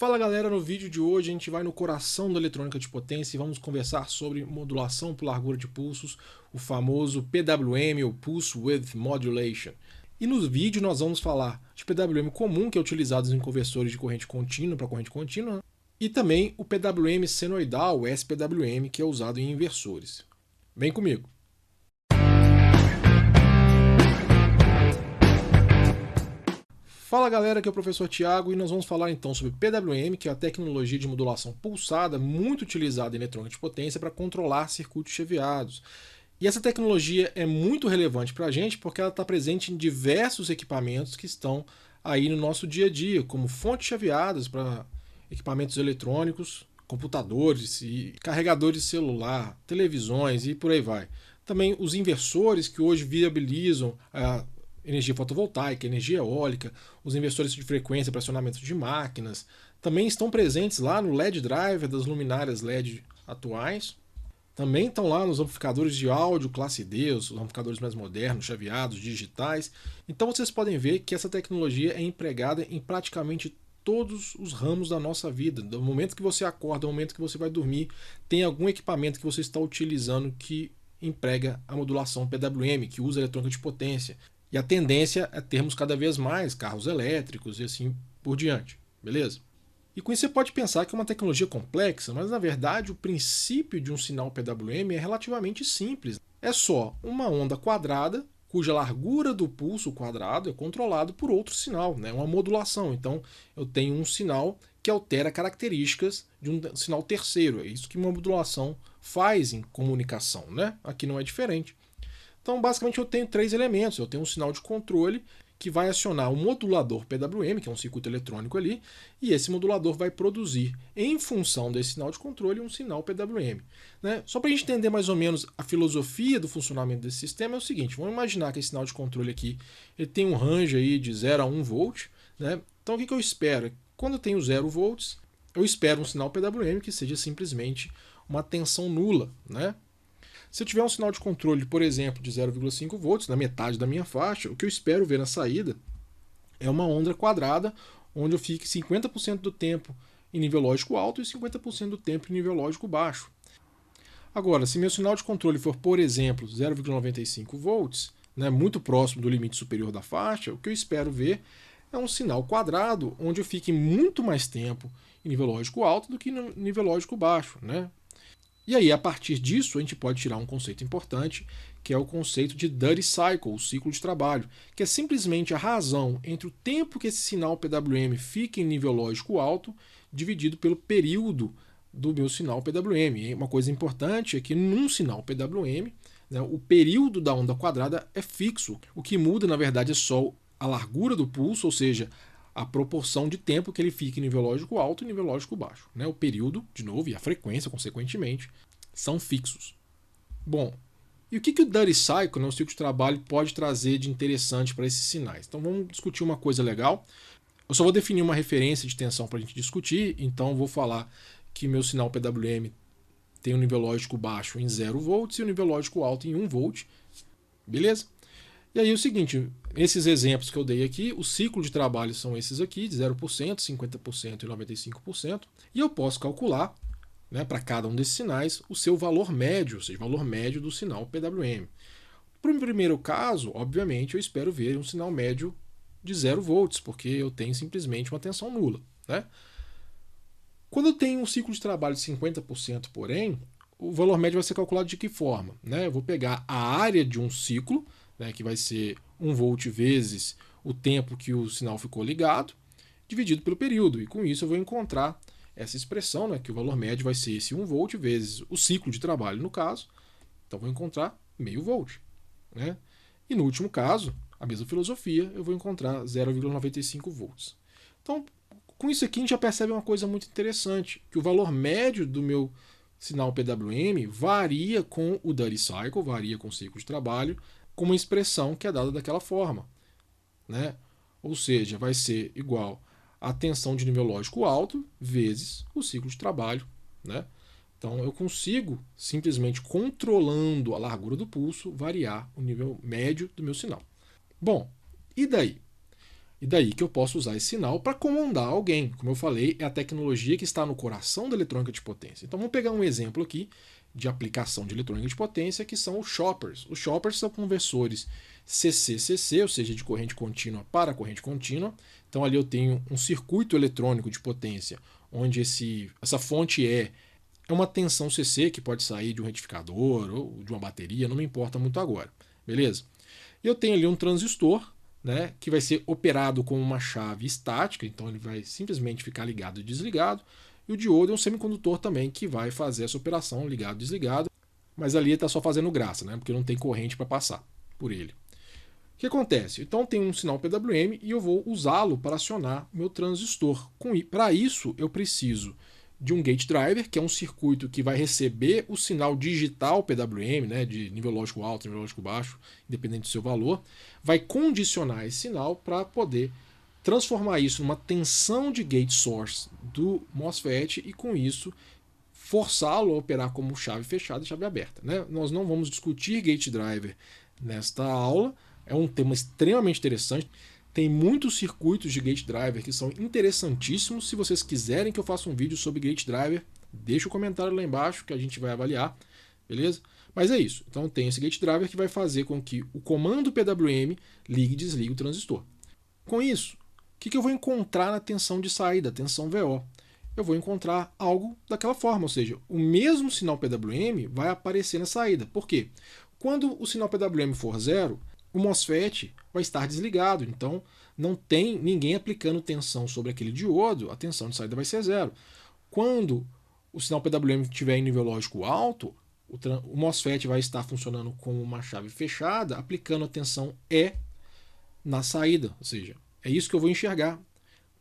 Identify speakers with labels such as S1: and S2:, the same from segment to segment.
S1: Fala galera, no vídeo de hoje a gente vai no coração da eletrônica de potência e vamos conversar sobre modulação por largura de pulsos, o famoso PWM, ou Pulse Width Modulation. E no vídeo nós vamos falar de PWM comum, que é utilizado em conversores de corrente contínua para corrente contínua, e também o PWM senoidal, o SPWM, que é usado em inversores. Vem comigo! Fala galera, aqui é o professor Thiago e nós vamos falar então sobre PWM, que é a tecnologia de modulação pulsada muito utilizada em eletrônica de potência para controlar circuitos cheveados. E essa tecnologia é muito relevante para a gente porque ela está presente em diversos equipamentos que estão aí no nosso dia a dia, como fontes chaveadas para equipamentos eletrônicos, computadores e carregadores de celular, televisões e por aí vai. Também os inversores que hoje viabilizam a energia fotovoltaica, energia eólica, os inversores de frequência para acionamento de máquinas, também estão presentes lá no LED driver das luminárias LED atuais. Também estão lá nos amplificadores de áudio classe D, os amplificadores mais modernos, chaveados, digitais. Então vocês podem ver que essa tecnologia é empregada em praticamente todos os ramos da nossa vida. Do momento que você acorda, do momento que você vai dormir, tem algum equipamento que você está utilizando que emprega a modulação PWM, que usa eletrônica de potência. E a tendência é termos cada vez mais carros elétricos e assim por diante, beleza? E com isso você pode pensar que é uma tecnologia complexa, mas na verdade o princípio de um sinal PWM é relativamente simples. É só uma onda quadrada, cuja largura do pulso quadrado é controlado por outro sinal, né? Uma modulação. Então eu tenho um sinal que altera características de um sinal terceiro. É isso que uma modulação faz em comunicação, né? Aqui não é diferente. Então, basicamente, eu tenho três elementos. Eu tenho um sinal de controle que vai acionar o modulador PWM, que é um circuito eletrônico ali, e esse modulador vai produzir, em função desse sinal de controle, um sinal PWM. Né? Só para a gente entender mais ou menos a filosofia do funcionamento desse sistema é o seguinte, vamos imaginar que esse sinal de controle aqui ele tem um range aí de 0 a 1 volt. Né? Então, o que eu espero? Quando eu tenho 0 volts, eu espero um sinal PWM que seja simplesmente uma tensão nula, né? Se eu tiver um sinal de controle, por exemplo, de 0,5 volts, na metade da minha faixa, o que eu espero ver na saída é uma onda quadrada, onde eu fique 50% do tempo em nível lógico alto e 50% do tempo em nível lógico baixo. Agora, se meu sinal de controle for, por exemplo, 0,95 volts, né, muito próximo do limite superior da faixa, o que eu espero ver é um sinal quadrado, onde eu fique muito mais tempo em nível lógico alto do que no nível lógico baixo, né? E aí, a partir disso, a gente pode tirar um conceito importante, que é o conceito de duty cycle, o ciclo de trabalho, que é simplesmente a razão entre o tempo que esse sinal PWM fica em nível lógico alto, dividido pelo período do meu sinal PWM. E uma coisa importante é que num sinal PWM, né, o período da onda quadrada é fixo. O que muda, na verdade, é só a largura do pulso, ou seja, a proporção de tempo que ele fica em nível lógico alto e nível lógico baixo. Né? O período, de novo, e a frequência, consequentemente, são fixos. Bom, e o que o duty cycle, né, o ciclo de trabalho, pode trazer de interessante para esses sinais? Então vamos discutir uma coisa legal. Eu só vou definir uma referência de tensão para a gente discutir, então vou falar que meu sinal PWM tem um nível lógico baixo em 0 volts e um nível lógico alto em 1 volt. Beleza? E aí o seguinte, esses exemplos que eu dei aqui, o ciclo de trabalho são esses aqui, de 0%, 50% e 95%, e eu posso calcular, né, para cada um desses sinais, o seu valor médio, ou seja, o valor médio do sinal PWM. Para o primeiro caso, obviamente, eu espero ver um sinal médio de 0 volts, porque eu tenho simplesmente uma tensão nula. Né? Quando eu tenho um ciclo de trabalho de 50%, porém, o valor médio vai ser calculado de que forma? Né? Eu vou pegar a área de um ciclo, né, que vai ser 1 volt vezes o tempo que o sinal ficou ligado, dividido pelo período. E com isso eu vou encontrar essa expressão, né, que o valor médio vai ser esse 1 volt vezes o ciclo de trabalho, no caso. Então vou encontrar meio volt. Né? E no último caso, a mesma filosofia, eu vou encontrar 0,95 volts. Então, com isso aqui a gente já percebe uma coisa muito interessante, que o valor médio do meu sinal PWM varia com o duty cycle, varia com o ciclo de trabalho, com uma expressão que é dada daquela forma. Né? Ou seja, vai ser igual a tensão de nível lógico alto vezes o ciclo de trabalho. Né? Então eu consigo, simplesmente controlando a largura do pulso, variar o nível médio do meu sinal. Bom, e daí? E daí que eu posso usar esse sinal para comandar alguém. Como eu falei, é a tecnologia que está no coração da eletrônica de potência. Então vamos pegar um exemplo aqui de aplicação de eletrônica de potência, que são os choppers. Os choppers são conversores CC-CC, ou seja, de corrente contínua para corrente contínua. Então ali eu tenho um circuito eletrônico de potência, onde essa fonte é uma tensão CC, que pode sair de um retificador ou de uma bateria, não me importa muito agora. Beleza? E eu tenho ali um transistor, né, que vai ser operado com uma chave estática, então ele vai simplesmente ficar ligado e desligado. E o diodo é um semicondutor também que vai fazer essa operação ligado e desligado, mas ali ele está só fazendo graça, né, porque não tem corrente para passar por ele. O que acontece? Então tem um sinal PWM e eu vou usá-lo para acionar meu transistor. Para isso eu preciso de um gate driver, que é um circuito que vai receber o sinal digital PWM, né, de nível lógico alto, nível lógico baixo, independente do seu valor, vai condicionar esse sinal para poder transformar isso numa tensão de gate source do MOSFET e com isso forçá-lo a operar como chave fechada e chave aberta. Né? Nós não vamos discutir gate driver nesta aula, é um tema extremamente interessante. Tem muitos circuitos de gate driver que são interessantíssimos. Se vocês quiserem que eu faça um vídeo sobre gate driver, deixa o comentário lá embaixo que a gente vai avaliar, beleza? Mas é isso. Então tem esse gate driver que vai fazer com que o comando PWM ligue e desligue o transistor. Com isso, o que eu vou encontrar na tensão de saída, tensão VO? Eu vou encontrar algo daquela forma, ou seja, o mesmo sinal PWM vai aparecer na saída. Por quê? Quando o sinal PWM for zero, o MOSFET vai estar desligado, então não tem ninguém aplicando tensão sobre aquele diodo, a tensão de saída vai ser zero. Quando o sinal PWM estiver em nível lógico alto, o MOSFET vai estar funcionando como uma chave fechada, aplicando a tensão E na saída, ou seja, é isso que eu vou enxergar.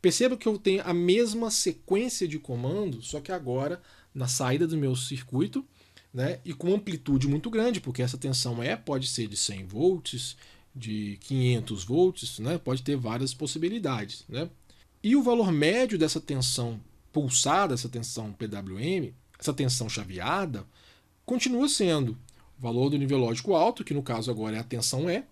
S1: Perceba que eu tenho a mesma sequência de comando, só que agora na saída do meu circuito, né, e com amplitude muito grande, porque essa tensão pode ser de 100 volts, de 500 volts, né, pode ter várias possibilidades. Né? E o valor médio dessa tensão pulsada, essa tensão PWM, essa tensão chaveada, continua sendo o valor do nível lógico alto, que no caso agora é a tensão E,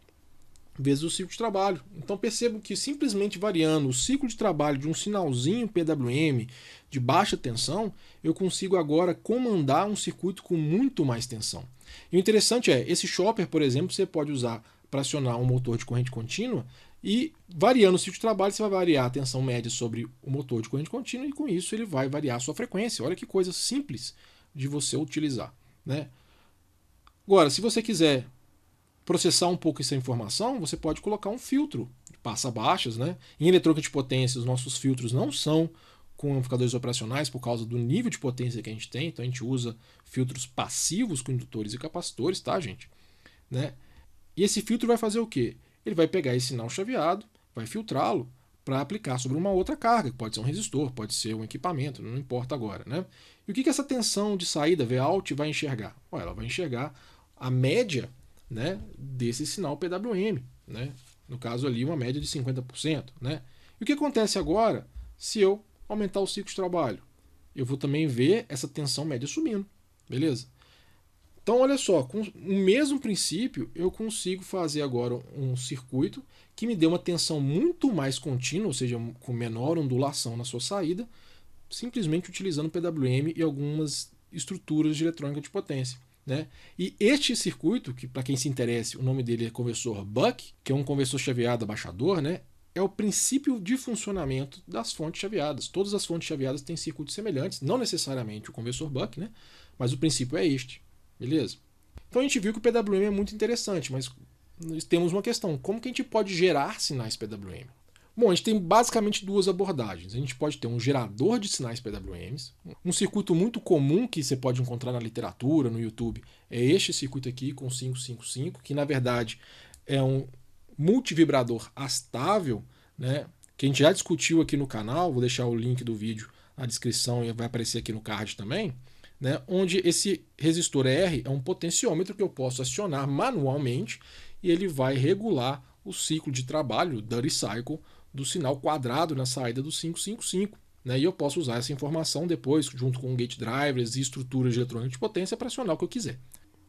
S1: vezes o ciclo de trabalho. Então percebo que simplesmente variando o ciclo de trabalho de um sinalzinho PWM de baixa tensão, eu consigo agora comandar um circuito com muito mais tensão. E o interessante é, esse chopper, por exemplo, você pode usar para acionar um motor de corrente contínua e variando o ciclo de trabalho, você vai variar a tensão média sobre o motor de corrente contínua e com isso ele vai variar a sua frequência. Olha que coisa simples de você utilizar. Né? Agora, se você quiser processar um pouco essa informação, você pode colocar um filtro de passa-baixas. Né? Em eletrônica de potência, os nossos filtros não são com amplificadores operacionais por causa do nível de potência que a gente tem, então a gente usa filtros passivos com indutores e capacitores, tá, gente? Né? E esse filtro vai fazer o quê? Ele vai pegar esse sinal chaveado, vai filtrá-lo para aplicar sobre uma outra carga, que pode ser um resistor, pode ser um equipamento, não importa agora. Né? E o que essa tensão de saída, Vout, vai enxergar? Ela vai enxergar a média, né, desse sinal PWM, né? No caso ali uma média de 50%. Né? E o que acontece agora se eu aumentar o ciclo de trabalho? Eu vou também ver essa tensão média subindo, beleza? Então olha só, com o mesmo princípio eu consigo fazer agora um circuito que me dê uma tensão muito mais contínua, ou seja, com menor ondulação na sua saída, simplesmente utilizando PWM e algumas estruturas de eletrônica de potência. Né? E este circuito, que para quem se interesse, o nome dele é conversor Buck, que é um conversor chaveado abaixador, né? É o princípio de funcionamento das fontes chaveadas. Todas as fontes chaveadas têm circuitos semelhantes, não necessariamente o conversor Buck, né? Mas o princípio é este. Beleza? Então a gente viu que o PWM é muito interessante, mas nós temos uma questão. Como que a gente pode gerar sinais PWM? Bom, a gente tem basicamente duas abordagens. A gente pode ter um gerador de sinais PWMs. Um circuito muito comum que você pode encontrar na literatura, no YouTube, é este circuito aqui com 555, que na verdade é um multivibrador astável, né, que a gente já discutiu aqui no canal. Vou deixar o link do vídeo na descrição e vai aparecer aqui no card também. Né, onde esse resistor R é um potenciômetro que eu posso acionar manualmente e ele vai regular o ciclo de trabalho, o duty cycle, do sinal quadrado na saída do 555. Né, e eu posso usar essa informação depois, junto com gate drivers e estruturas de eletrônica de potência, para acionar o que eu quiser.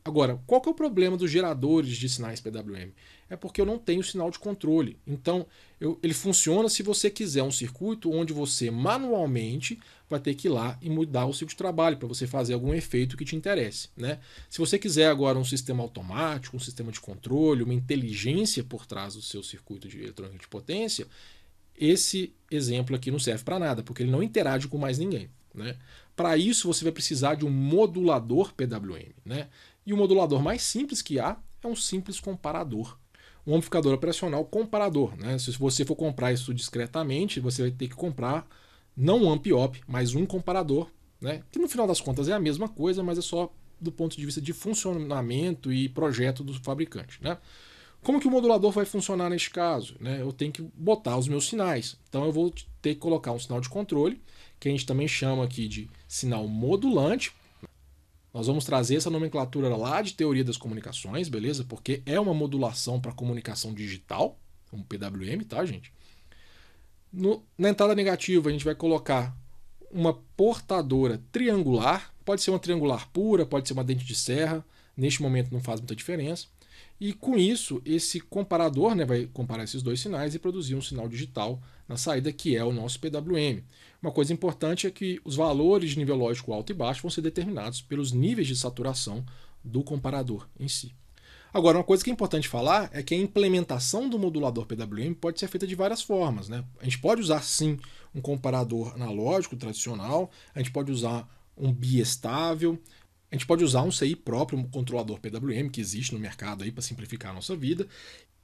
S1: Agora, qual que é o problema dos geradores de sinais PWM? É porque eu não tenho sinal de controle. Então, ele funciona se você quiser um circuito onde você manualmente vai ter que ir lá e mudar o ciclo de trabalho para você fazer algum efeito que te interesse, né? Se você quiser agora um sistema automático, um sistema de controle, uma inteligência por trás do seu circuito de eletrônica de potência, esse exemplo aqui não serve para nada, porque ele não interage com mais ninguém, né? Para isso, você vai precisar de um modulador PWM, né? E o modulador mais simples que há é um simples comparador. Um amplificador operacional comparador, né? Se você for comprar isso discretamente, você vai ter que comprar não um amp-op, mas um comparador, né? Que no final das contas é a mesma coisa, mas é só do ponto de vista de funcionamento e projeto do fabricante, né? Como que o modulador vai funcionar neste caso? Né? Eu tenho que botar os meus sinais. Então eu vou ter que colocar um sinal de controle, que a gente também chama aqui de sinal modulante. Nós vamos trazer essa nomenclatura lá de teoria das comunicações, beleza? Porque é uma modulação para comunicação digital, um PWM, tá, gente? Na entrada negativa, a gente vai colocar uma portadora triangular. Pode ser uma triangular pura, pode ser uma dente de serra. Neste momento não faz muita diferença. E com isso, esse comparador, né, vai comparar esses dois sinais e produzir um sinal digital na saída, que é o nosso PWM. Uma coisa importante é que os valores de nível lógico alto e baixo vão ser determinados pelos níveis de saturação do comparador em si. Agora, uma coisa que é importante falar é que a implementação do modulador PWM pode ser feita de várias formas, né? A gente pode usar, sim, um comparador analógico tradicional, a gente pode usar um biestável, a gente pode usar um CI próprio, um controlador PWM que existe no mercado aí para simplificar a nossa vida.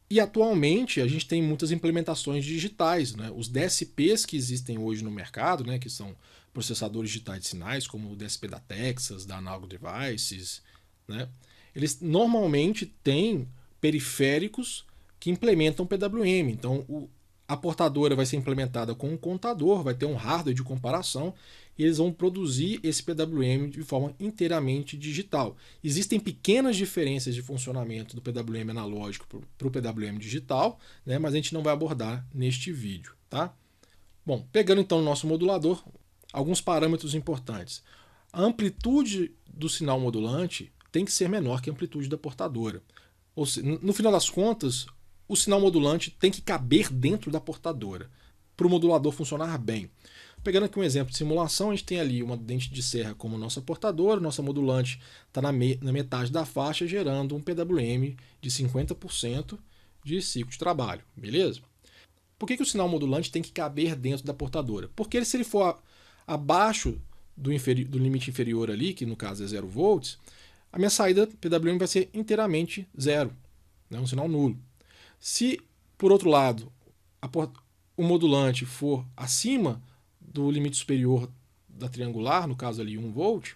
S1: E atualmente a gente tem muitas implementações digitais, né? Os DSPs que existem hoje no mercado, né, que são processadores digitais de sinais, como o DSP da Texas, da Analog Devices, né? Eles normalmente têm periféricos que implementam PWM. Então a portadora vai ser implementada com um contador, vai ter um hardware de comparação e eles vão produzir esse PWM de forma inteiramente digital. Existem pequenas diferenças de funcionamento do PWM analógico para o PWM digital, né, mas a gente não vai abordar neste vídeo. Tá? Bom, pegando então o nosso modulador, alguns parâmetros importantes. A amplitude do sinal modulante tem que ser menor que a amplitude da portadora. Ou seja, no final das contas, o sinal modulante tem que caber dentro da portadora para o modulador funcionar bem. Pegando aqui um exemplo de simulação, a gente tem ali uma dente de serra como nossa portadora, nossa modulante está na metade da faixa, gerando um PWM de 50% de ciclo de trabalho, beleza? Por que o sinal modulante tem que caber dentro da portadora? Porque se ele for abaixo do limite inferior ali, que no caso é 0 volts, a minha saída PWM vai ser inteiramente zero, né? Um sinal nulo. Se, por outro lado, o modulante for acima do limite superior da triangular, no caso ali 1 volt,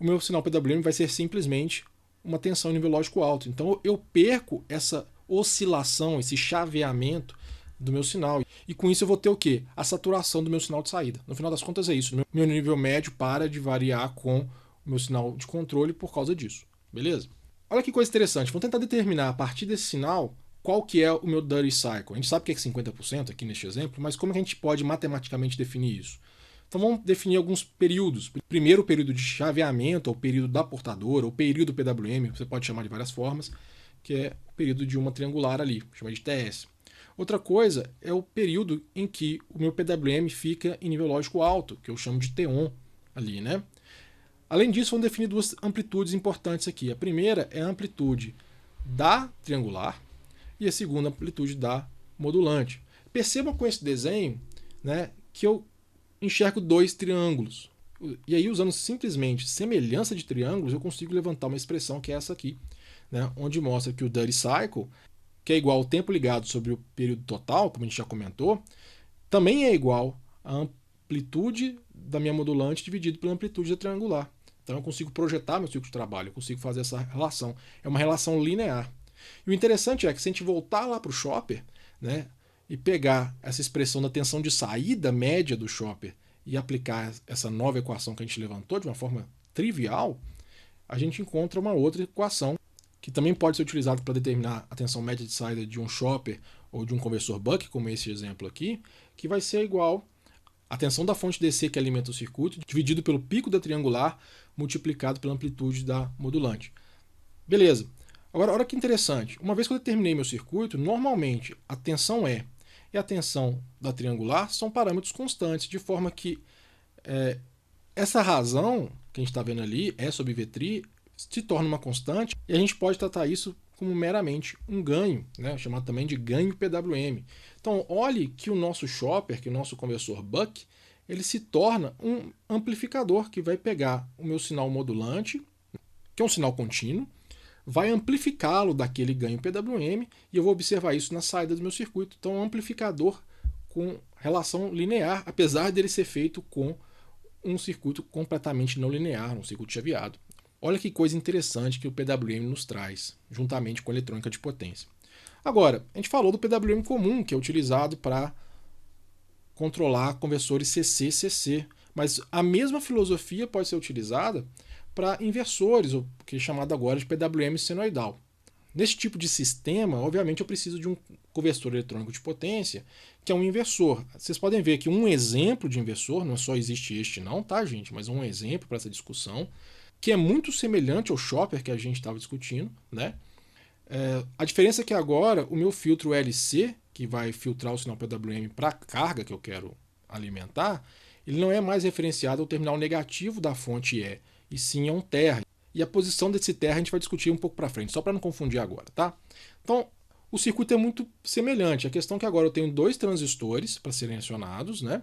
S1: o meu sinal PWM vai ser simplesmente uma tensão em nível lógico alto. Então eu perco essa oscilação, esse chaveamento do meu sinal. E com isso eu vou ter o quê? A saturação do meu sinal de saída. No final das contas é isso. Meu nível médio para de variar com o meu sinal de controle por causa disso. Beleza? Olha que coisa interessante. Vamos tentar determinar a partir desse sinal qual que é o meu Dirty Cycle. A gente sabe que é 50% aqui neste exemplo, mas como que a gente pode matematicamente definir isso? Então vamos definir alguns períodos. Primeiro o período de chaveamento, ou período da portadora, ou período PWM, você pode chamar de várias formas, que é o período de uma triangular ali, chama de TS. Outra coisa é o período em que o meu PWM fica em nível lógico alto, que eu chamo de T-on ali, né? Além disso, vamos definir duas amplitudes importantes aqui. A primeira é a amplitude da triangular e a segunda amplitude da modulante. Percebam com esse desenho, né, que eu enxergo dois triângulos. E aí, usando simplesmente semelhança de triângulos, eu consigo levantar uma expressão que é essa aqui, né, onde mostra que o Dirty Cycle, que é igual ao tempo ligado sobre o período total, como a gente já comentou, também é igual à amplitude da minha modulante dividido pela amplitude da triangular. Então eu consigo projetar meu ciclo de trabalho, eu consigo fazer essa relação. É uma relação linear. E o interessante é que se a gente voltar lá para o Chopper, né, e pegar essa expressão da tensão de saída média do Chopper e aplicar essa nova equação que a gente levantou de uma forma trivial, a gente encontra uma outra equação que também pode ser utilizada para determinar a tensão média de saída de um Chopper ou de um conversor Buck, como esse exemplo aqui, que vai ser igual A tensão da fonte DC que alimenta o circuito, dividido pelo pico da triangular, multiplicado pela amplitude da modulante. Beleza. Agora, olha que interessante. Uma vez que eu determinei meu circuito, normalmente a tensão E e a tensão da triangular são parâmetros constantes, de forma que essa razão que a gente está vendo ali, E sobre V', se torna uma constante e a gente pode tratar isso como meramente um ganho, né? Chamado também de ganho PWM. Então, olhe que o nosso chopper, que o nosso conversor Buck, ele se torna um amplificador que vai pegar o meu sinal modulante, que é um sinal contínuo, vai amplificá-lo daquele ganho PWM e eu vou observar isso na saída do meu circuito. Então, é um amplificador com relação linear, apesar dele ser feito com um circuito completamente não linear, um circuito chaveado. Olha que coisa interessante que o PWM nos traz, juntamente com a eletrônica de potência. Agora, a gente falou do PWM comum, que é utilizado para controlar conversores CC-CC, mas a mesma filosofia pode ser utilizada para inversores, o que é chamado agora de PWM senoidal. Nesse tipo de sistema, obviamente, eu preciso de um conversor eletrônico de potência, que é um inversor. Vocês podem ver que um exemplo de inversor, não só existe este não, tá, gente? Mas um exemplo para essa discussão, que é muito semelhante ao chopper que a gente estava discutindo, né? A diferença é que agora o meu filtro LC, que vai filtrar o sinal PWM para a carga que eu quero alimentar, ele não é mais referenciado ao terminal negativo da fonte e sim a um terra. E a posição desse terra a gente vai discutir um pouco para frente, só para não confundir agora, tá? Então, o circuito é muito semelhante. A questão é que agora eu tenho 2 transistores para serem acionados, né?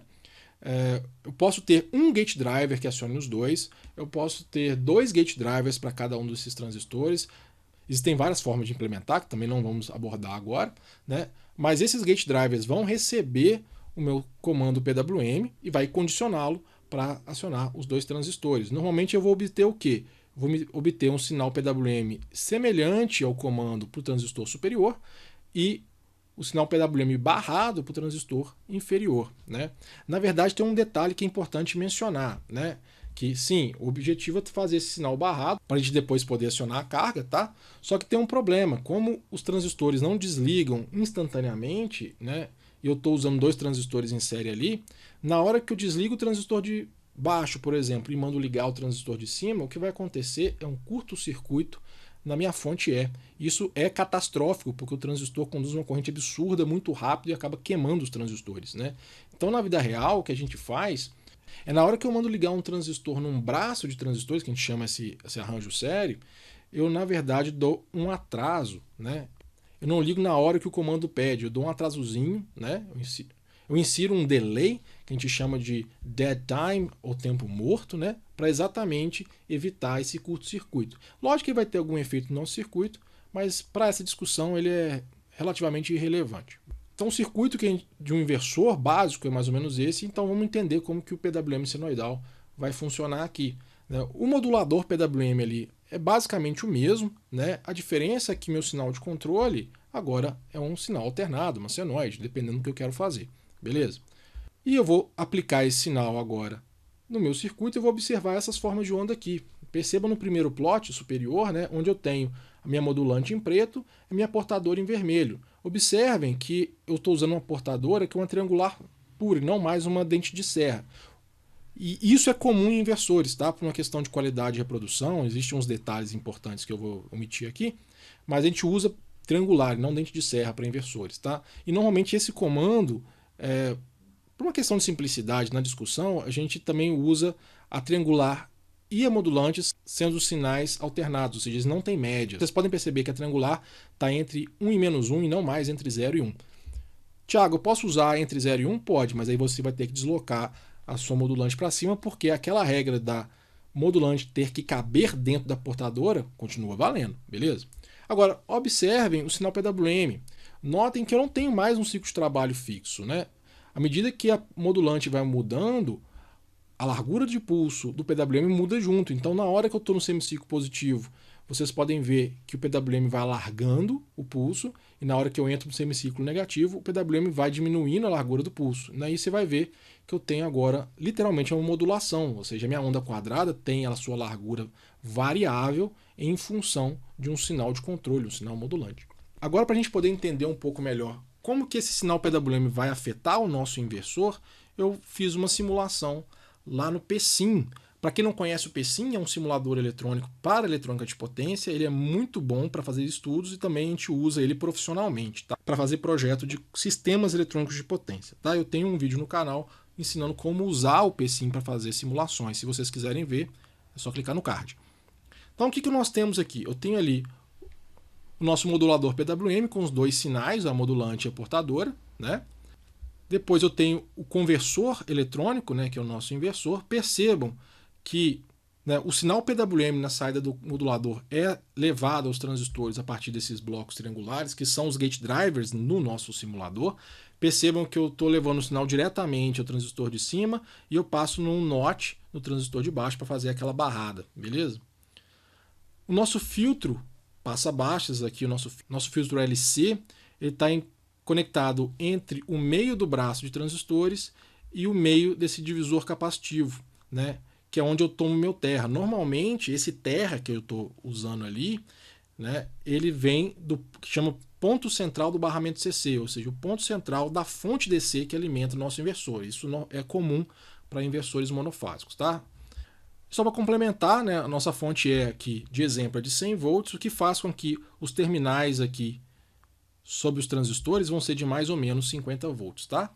S1: Eu posso ter um gate driver que acione os dois, eu posso ter 2 gate drivers para cada um desses transistores. Existem várias formas de implementar, que também não vamos abordar agora, né? Mas esses gate drivers vão receber o meu comando PWM e vai condicioná-lo para acionar os 2 transistores. Normalmente eu vou obter o quê? Vou obter um sinal PWM semelhante ao comando para o transistor superior e o sinal PWM barrado para o transistor inferior, né? Na verdade, tem um detalhe que é importante mencionar, né? Que sim, o objetivo é fazer esse sinal barrado para a gente depois poder acionar a carga, tá? Só que tem um problema, como os transistores não desligam instantaneamente, né? E eu estou usando 2 transistores em série ali, na hora que eu desligo o transistor de baixo, por exemplo, e mando ligar o transistor de cima, o que vai acontecer é um curto-circuito na minha fonte E. Isso é catastrófico, porque o transistor conduz uma corrente absurda, muito rápido e acaba queimando os transistores, né? Então, na vida real, o que a gente faz é na hora que eu mando ligar um transistor num braço de transistores, que a gente chama esse arranjo sério, eu, na verdade, dou um atraso, né? Eu não ligo na hora que o comando pede, eu dou um atrasozinho, né? Eu insiro um delay, que a gente chama de dead time, ou tempo morto, né? Para exatamente evitar esse curto-circuito. Lógico que vai ter algum efeito no nosso circuito, mas para essa discussão ele é relativamente irrelevante. Então o circuito de um inversor básico é mais ou menos esse, então vamos entender como que o PWM senoidal vai funcionar aqui, né? O modulador PWM ali é basicamente o mesmo, né? A diferença é que meu sinal de controle agora é um sinal alternado, uma senoide, dependendo do que eu quero fazer. Beleza? E eu vou aplicar esse sinal agora no meu circuito e vou observar essas formas de onda aqui. Perceba no primeiro plot superior, né, onde eu tenho a minha modulante em preto e a minha portadora em vermelho. Observem que eu estou usando uma portadora que é uma triangular pura e não mais uma dente de serra. E isso é comum em inversores, tá? Por uma questão de qualidade de reprodução, existem uns detalhes importantes que eu vou omitir aqui, mas a gente usa triangular, não dente de serra para inversores, tá? E normalmente esse comando, por uma questão de simplicidade na discussão, a gente também usa a triangular e a modulante sendo os sinais alternados, ou seja, eles não têm média. Vocês podem perceber que a triangular está entre 1 e -1 e não mais entre 0 e 1. Tiago, eu posso usar entre 0 e 1? Pode, mas aí você vai ter que deslocar a sua modulante para cima, porque aquela regra da modulante ter que caber dentro da portadora continua valendo, beleza? Agora, observem o sinal PWM. Notem que eu não tenho mais um ciclo de trabalho fixo, né? À medida que a modulante vai mudando, a largura de pulso do PWM muda junto. Então, na hora que eu estou no semiciclo positivo, vocês podem ver que o PWM vai alargando o pulso, e na hora que eu entro no semiciclo negativo, o PWM vai diminuindo a largura do pulso. E aí você vai ver que eu tenho agora, literalmente, uma modulação, ou seja, a minha onda quadrada tem a sua largura variável em função de um sinal de controle, um sinal modulante. Agora, para a gente poder entender um pouco melhor como que esse sinal PWM vai afetar o nosso inversor, eu fiz uma simulação lá no PSIM. Para quem não conhece, o PSIM é um simulador eletrônico para eletrônica de potência. Ele é muito bom para fazer estudos e também a gente usa ele profissionalmente, tá? Para fazer projeto de sistemas eletrônicos de potência. Tá? Eu tenho um vídeo no canal ensinando como usar o PSIM para fazer simulações. Se vocês quiserem ver, é só clicar no card. Então o que nós temos aqui? Eu tenho ali o nosso modulador PWM com os dois sinais, a modulante e a portadora, né? Depois eu tenho o conversor eletrônico, né, que é o nosso inversor. Percebam que, né, o sinal PWM na saída do modulador é levado aos transistores a partir desses blocos triangulares, que são os gate drivers no nosso simulador. Percebam que eu estou levando o sinal diretamente ao transistor de cima e eu passo num NOT no transistor de baixo para fazer aquela barrada, beleza? O nosso filtro passa-baixas, aqui o nosso filtro LC, ele está conectado entre o meio do braço de transistores e o meio desse divisor capacitivo, né? Que é onde eu tomo meu terra. Normalmente, esse terra que eu estou usando ali, né, ele vem do que chama ponto central do barramento CC, ou seja, o ponto central da fonte DC que alimenta o nosso inversor. Isso é comum para inversores monofásicos, tá? Só para complementar, né, a nossa fonte é aqui de exemplo é de 100 volts, o que faz com que os terminais aqui sobre os transistores vão ser de mais ou menos 50 volts, tá?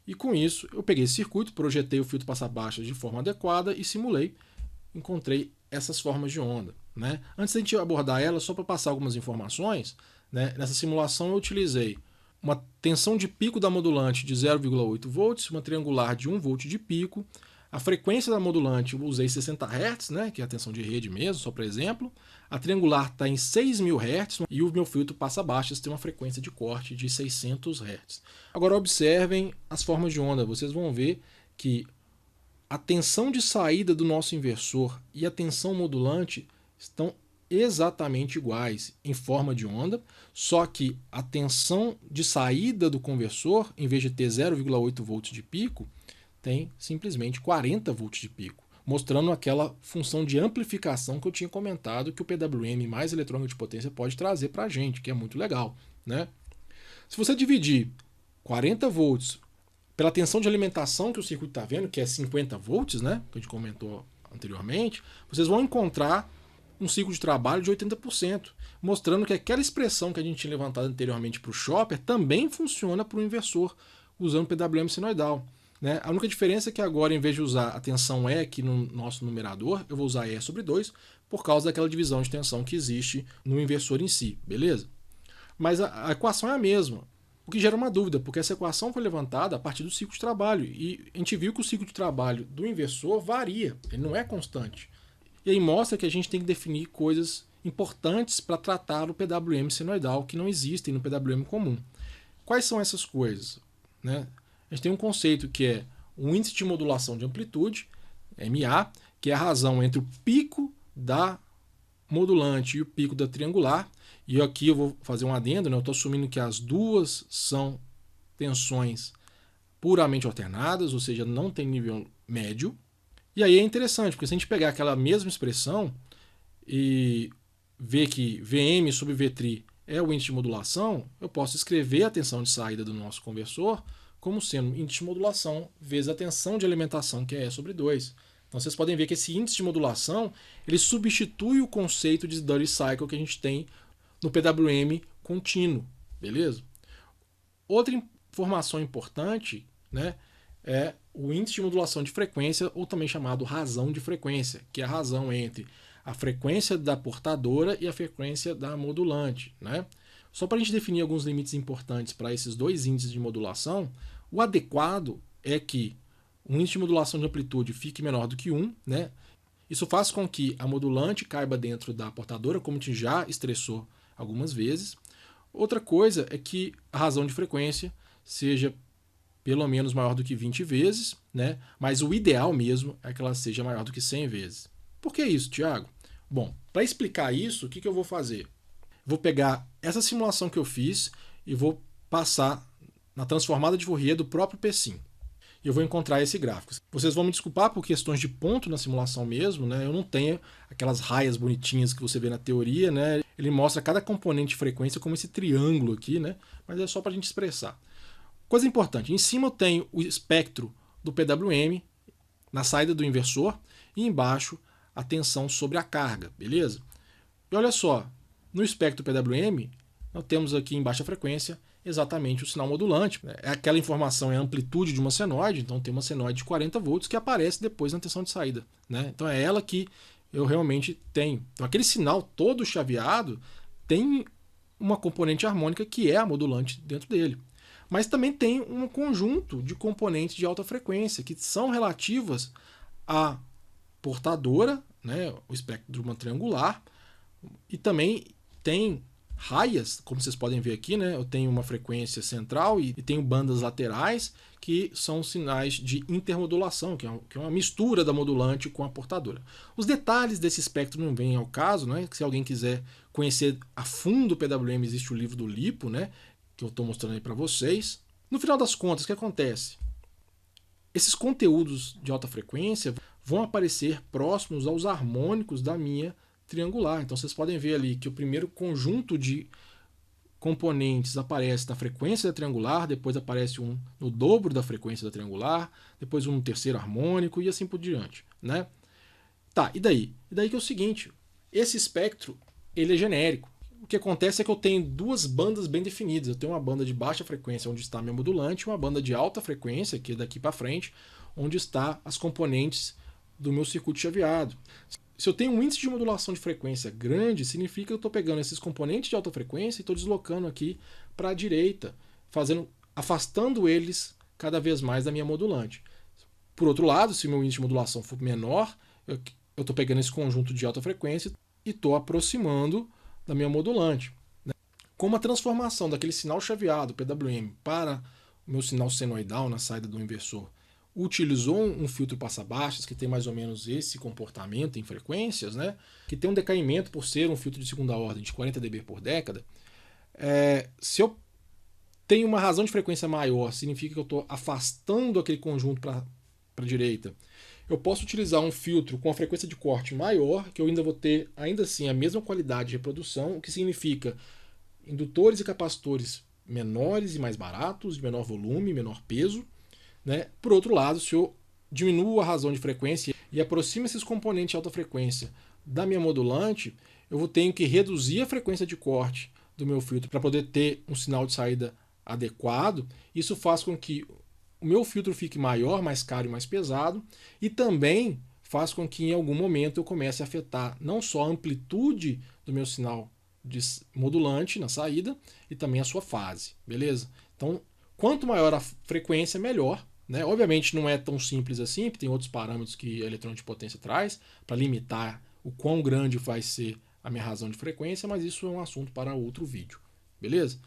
S1: E com isso, eu peguei esse circuito, projetei o filtro passa-baixas de forma adequada e simulei. Encontrei essas formas de onda, né? Antes da gente abordar elas, só para passar algumas informações, né? Nessa simulação eu utilizei uma tensão de pico da modulante de 0,8 volts, uma triangular de 1 volt de pico. A frequência da modulante eu usei 60 Hz, né, que é a tensão de rede mesmo, só para exemplo. A triangular está em 6.000 Hz e o meu filtro passa-baixas tem uma frequência de corte de 600 Hz. Agora observem as formas de onda. Vocês vão ver que a tensão de saída do nosso inversor e a tensão modulante estão exatamente iguais em forma de onda, só que a tensão de saída do conversor, em vez de ter 0,8 volts de pico, tem simplesmente 40 volts de pico, mostrando aquela função de amplificação que eu tinha comentado que o PWM mais eletrônica de potência pode trazer para a gente, que é muito legal, né? Se você dividir 40 volts pela tensão de alimentação que o circuito está vendo, que é 50 volts, né, que a gente comentou anteriormente, vocês vão encontrar um ciclo de trabalho de 80%, mostrando que aquela expressão que a gente tinha levantado anteriormente para o chopper também funciona para o inversor, usando o PWM senoidal. Né? A única diferença é que agora, em vez de usar a tensão E aqui no nosso numerador, eu vou usar E sobre 2 por causa daquela divisão de tensão que existe no inversor em si, beleza? Mas a equação é a mesma, o que gera uma dúvida, porque essa equação foi levantada a partir do ciclo de trabalho e a gente viu que o ciclo de trabalho do inversor varia, ele não é constante. E aí mostra que a gente tem que definir coisas importantes para tratar o PWM senoidal que não existem no PWM comum. Quais são essas coisas? Né? A gente tem um conceito que é o índice de modulação de amplitude, MA, que é a razão entre o pico da modulante e o pico da triangular. E aqui eu vou fazer um adendo, né? Eu estou assumindo que as duas são tensões puramente alternadas, ou seja, não tem nível médio. E aí é interessante, porque se a gente pegar aquela mesma expressão e ver que Vm sobre Vtri é o índice de modulação, eu posso escrever a tensão de saída do nosso conversor como sendo índice de modulação vezes a tensão de alimentação, que é E sobre 2. Então vocês podem ver que esse índice de modulação ele substitui o conceito de Dirty Cycle que a gente tem no PWM contínuo, beleza? Outra informação importante, né, é o índice de modulação de frequência, ou também chamado razão de frequência, que é a razão entre a frequência da portadora e a frequência da modulante, né? Só para a gente definir alguns limites importantes para esses dois índices de modulação, o adequado é que o índice de modulação de amplitude fique menor do que 1, né? Isso faz com que a modulante caiba dentro da portadora, como a gente já estressou algumas vezes. Outra coisa é que a razão de frequência seja pelo menos maior do que 20 vezes, né? Mas o ideal mesmo é que ela seja maior do que 100 vezes. Por que isso, Thiago? Bom, para explicar isso, o que eu vou fazer? Vou pegar essa simulação que eu fiz e vou passar na transformada de Fourier do próprio PSIM. E eu vou encontrar esse gráfico. Vocês vão me desculpar por questões de ponto na simulação mesmo, né? Eu não tenho aquelas raias bonitinhas que você vê na teoria, né? Ele mostra cada componente de frequência como esse triângulo aqui, né? Mas é só para a gente expressar. Coisa importante, em cima eu tenho o espectro do PWM na saída do inversor e embaixo a tensão sobre a carga, beleza? E olha só, no espectro PWM, nós temos aqui em baixa frequência exatamente o sinal modulante. É aquela informação, é a amplitude de uma senoide, então tem uma senoide de 40 volts que aparece depois na tensão de saída, né? Então é ela que eu realmente tenho. Então aquele sinal todo chaveado tem uma componente harmônica que é a modulante dentro dele. Mas também tem um conjunto de componentes de alta frequência que são relativas à portadora, né, o espectro triangular, e também tem raias, como vocês podem ver aqui, né? Eu tenho uma frequência central e tenho bandas laterais que são sinais de intermodulação, que é uma mistura da modulante com a portadora. Os detalhes desse espectro não vêm ao caso, né? Se alguém quiser conhecer a fundo o PWM, existe o livro do LiPo, né? Que eu estou mostrando aí para vocês. No final das contas, o que acontece? Esses conteúdos de alta frequência vão aparecer próximos aos harmônicos da minha triangular. Então vocês podem ver ali que o primeiro conjunto de componentes aparece na frequência da triangular, depois aparece um no dobro da frequência da triangular, depois um no terceiro harmônico e assim por diante, né? Tá, e daí? E daí que é o seguinte, esse espectro, ele é genérico. O que acontece é que eu tenho duas bandas bem definidas. Eu tenho uma banda de baixa frequência, onde está a minha modulante, e uma banda de alta frequência, que é daqui para frente, onde está as componentes do meu circuito chaveado. Se eu tenho um índice de modulação de frequência grande, significa que eu estou pegando esses componentes de alta frequência e estou deslocando aqui para a direita, afastando eles cada vez mais da minha modulante. Por outro lado, se o meu índice de modulação for menor, eu estou pegando esse conjunto de alta frequência e estou aproximando da minha modulante. Como a transformação daquele sinal chaveado, PWM, para o meu sinal senoidal na saída do inversor utilizou um filtro passa-baixas que tem mais ou menos esse comportamento em frequências, né? Que tem um decaimento por ser um filtro de segunda ordem de 40 dB por década. Se eu tenho uma razão de frequência maior, significa que eu estou afastando aquele conjunto para a direita. Eu posso utilizar um filtro com a frequência de corte maior, que eu ainda vou ter, ainda assim, a mesma qualidade de reprodução, o que significa indutores e capacitores menores e mais baratos, de menor volume, menor peso. Né? Por outro lado, se eu diminuo a razão de frequência e aproximo esses componentes de alta frequência da minha modulante, eu tenho que reduzir a frequência de corte do meu filtro para poder ter um sinal de saída adequado. Isso faz com que o meu filtro fique maior, mais caro e mais pesado, e também faz com que em algum momento eu comece a afetar não só a amplitude do meu sinal de modulante na saída, e também a sua fase, beleza? Então, quanto maior a frequência, melhor. Né? Obviamente não é tão simples assim, porque tem outros parâmetros que a eletrônica de potência traz para limitar o quão grande vai ser a minha razão de frequência, mas isso é um assunto para outro vídeo, beleza?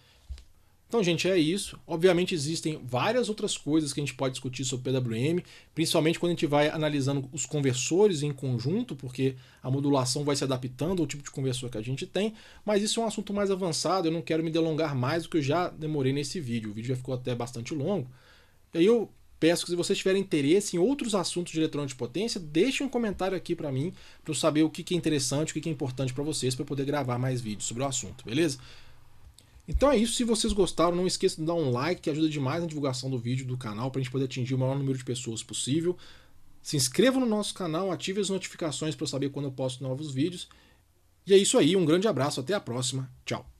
S1: Então, gente, é isso. Obviamente existem várias outras coisas que a gente pode discutir sobre PWM, principalmente quando a gente vai analisando os conversores em conjunto, porque a modulação vai se adaptando ao tipo de conversor que a gente tem, mas isso é um assunto mais avançado, eu não quero me delongar mais do que eu já demorei nesse vídeo. O vídeo já ficou até bastante longo. E aí eu peço que, se vocês tiverem interesse em outros assuntos de eletrônica de potência, deixem um comentário aqui para mim, para eu saber o que é interessante, o que é importante para vocês, para eu poder gravar mais vídeos sobre o assunto, beleza? Então é isso. Se vocês gostaram, não esqueça de dar um like, que ajuda demais na divulgação do vídeo do canal, para a gente poder atingir o maior número de pessoas possível. Se inscreva no nosso canal, ative as notificações para eu saber quando eu posto novos vídeos. E é isso aí, um grande abraço, até a próxima, tchau!